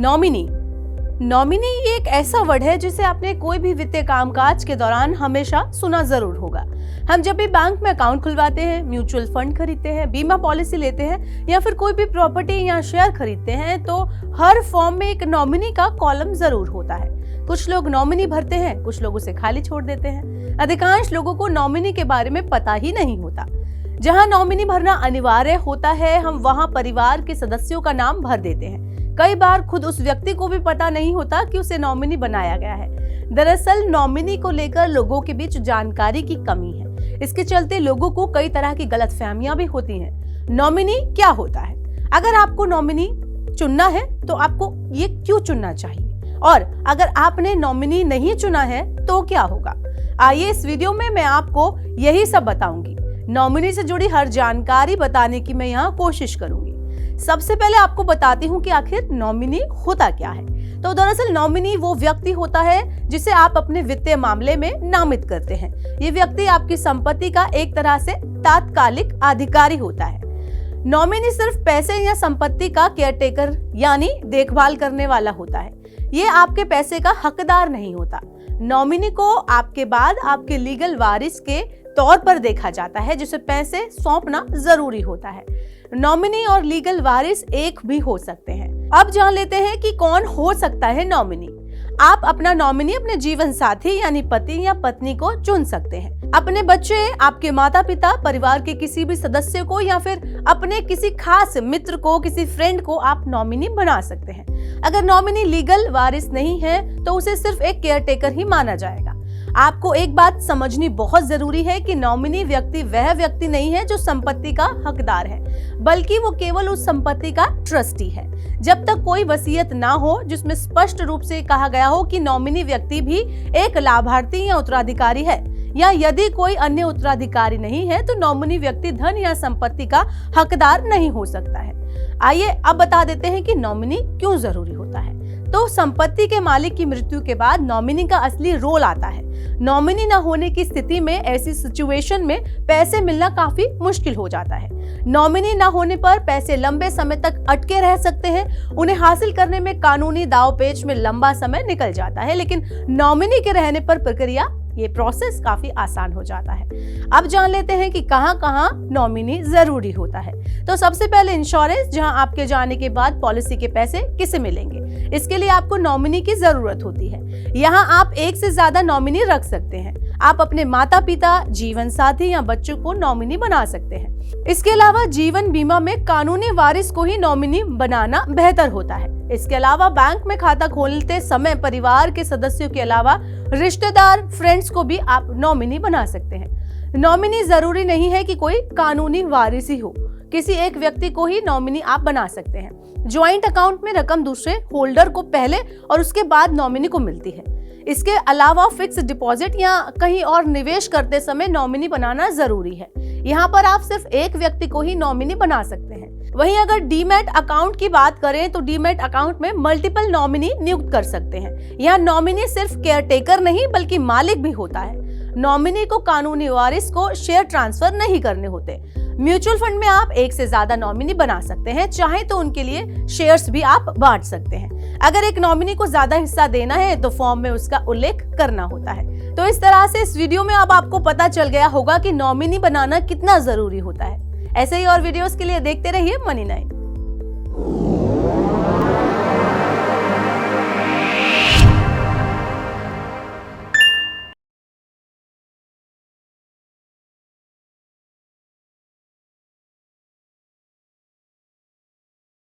Nominee nominee ये एक ऐसा वर्ड है जिसे आपने कोई भी वित्तीय कामकाज के दौरान हमेशा सुना जरूर होगा। हम जब भी बैंक में अकाउंट खुलवाते हैं, म्यूचुअल फंड खरीदते हैं, बीमा पॉलिसी लेते हैं या फिर कोई भी प्रॉपर्टी या शेयर खरीदते हैं तो हर फॉर्म में एक नॉमिनी का कॉलम जरूर होता है। कुछ लोग नॉमिनी भरते हैं, कुछ लोग उसे खाली छोड़ देते हैं। अधिकांश लोगों को नॉमिनी के बारे में पता ही नहीं होता। जहां नॉमिनी भरना अनिवार्य होता है, हम वहां परिवार के सदस्यों का नाम भर देते हैं। कई बार खुद उस व्यक्ति को भी पता नहीं होता कि उसे नॉमिनी बनाया गया है। दरअसल नॉमिनी को लेकर लोगों के बीच जानकारी की कमी है। इसके चलते लोगों को कई तरह की गलतफहमियां भी होती हैं। नॉमिनी क्या होता है? अगर आपको नॉमिनी चुनना है तो आपको ये क्यों चुनना चाहिए, और अगर आपने नॉमिनी नहीं चुना है तो क्या होगा? आइए इस वीडियो में मैं आपको यही सब बताऊंगी। नॉमिनी से जुड़ी हर जानकारी बताने की मैं यहाँ कोशिश करूंगी। सबसे पहले आपको बताती हूँ कि आखिर नॉमिनी होता क्या है। तो दरअसल नॉमिनी वो व्यक्ति होता है जिसे आप अपने वित्तीय मामले में नामित करते हैं। ये व्यक्ति आपकी संपत्ति का एक तरह से तात्कालिक अधिकारी होता है। नॉमिनी सिर्फ पैसे या संपत्ति का केयरटेकर यानी देखभाल करने वाला होता है। ये आपके पैसे का हकदार नहीं होता। नॉमिनी को आपके बाद आपके लीगल वारिस के तौर पर देखा जाता है, जिसे पैसे सौंपना जरूरी होता है। नॉमिनी और लीगल वारिस एक भी हो सकते हैं। अब जान लेते हैं कि कौन हो सकता है नॉमिनी। आप अपना नॉमिनी अपने जीवन साथी यानी पति या पत्नी को चुन सकते हैं। अपने बच्चे, आपके माता पिता, परिवार के किसी भी सदस्य को या फिर अपने किसी खास मित्र को, किसी फ्रेंड को आप नॉमिनी बना सकते हैं। अगर नॉमिनी लीगल वारिस नहीं है तो उसे सिर्फ एक केयरटेकर ही माना जाएगा। आपको एक बात समझनी बहुत जरूरी है कि नॉमिनी व्यक्ति वह व्यक्ति नहीं है जो संपत्ति का हकदार है, बल्कि वो केवल उस संपत्ति का ट्रस्टी है। जब तक कोई वसीयत ना हो जिसमें स्पष्ट रूप से कहा गया हो कि नॉमिनी व्यक्ति भी एक लाभार्थी या उत्तराधिकारी है, या यदि कोई अन्य उत्तराधिकारी नहीं है तो नॉमिनी व्यक्ति धन या संपत्ति का हकदार नहीं हो सकता है। आइए अब बता देते हैं कि नॉमिनी क्यों जरूरी होता है। तो संपत्ति के मालिक की मृत्यु के बाद नॉमिनी का असली रोल आता है। नॉमिनी न होने की स्थिति में ऐसी सिचुएशन में पैसे मिलना काफी मुश्किल हो जाता है। नॉमिनी न होने पर पैसे लंबे समय तक अटके रह सकते हैं। उन्हें हासिल करने में कानूनी दांव-पेच में लंबा समय निकल जाता है, लेकिन नॉमिनी के रहने पर प्रक्रिया, ये प्रोसेस काफी आसान हो जाता है। अब जान लेते हैं कि कहां-कहां नॉमिनी जरूरी होता है। तो सबसे पहले इंश्योरेंस, जहां आपके जाने के बाद पॉलिसी के पैसे किसे मिलेंगे, इसके लिए आपको नॉमिनी की जरूरत होती है। यहाँ आप एक से ज्यादा नॉमिनी रख सकते हैं। आप अपने माता पिता, जीवन साथी या बच्चों को नॉमिनी बना सकते हैं। इसके अलावा जीवन बीमा में कानूनी वारिस को ही नॉमिनी बनाना बेहतर होता है। इसके अलावा बैंक में खाता खोलते समय परिवार के सदस्यों के अलावा रिश्तेदार, फ्रेंड्स को भी आप नॉमिनी बना सकते हैं। नॉमिनी जरूरी नहीं है कि कोई कानूनी वारिस ही हो, किसी एक व्यक्ति को ही नॉमिनी आप बना सकते हैं। ज्वाइंट अकाउंट में रकम दूसरे होल्डर को पहले और उसके बाद नॉमिनी को मिलती है। इसके अलावा फिक्स डिपॉजिट या कहीं और निवेश करते समय नॉमिनी बनाना जरूरी है। यहाँ पर आप सिर्फ एक व्यक्ति को ही नॉमिनी बना सकते हैं। वहीं अगर डीमैट अकाउंट की बात करें तो डीमैट अकाउंट में मल्टीपल नॉमिनी नियुक्त कर सकते हैं। यहाँ नॉमिनी सिर्फ केयरटेकर नहीं बल्कि मालिक भी होता है। नॉमिनी को कानूनी वारिस को शेयर ट्रांसफर नहीं करने होते। म्यूचुअल फंड में आप एक से ज्यादा नॉमिनी बना सकते हैं, चाहे तो उनके लिए शेयर्स भी आप बांट सकते हैं। अगर एक नॉमिनी को ज्यादा हिस्सा देना है तो फॉर्म में उसका उल्लेख करना होता है। तो इस तरह से इस वीडियो में अब आपको पता चल गया होगा कि नॉमिनी बनाना कितना जरूरी होता है। ऐसे ही और वीडियोस के लिए देखते रहिए मनी9।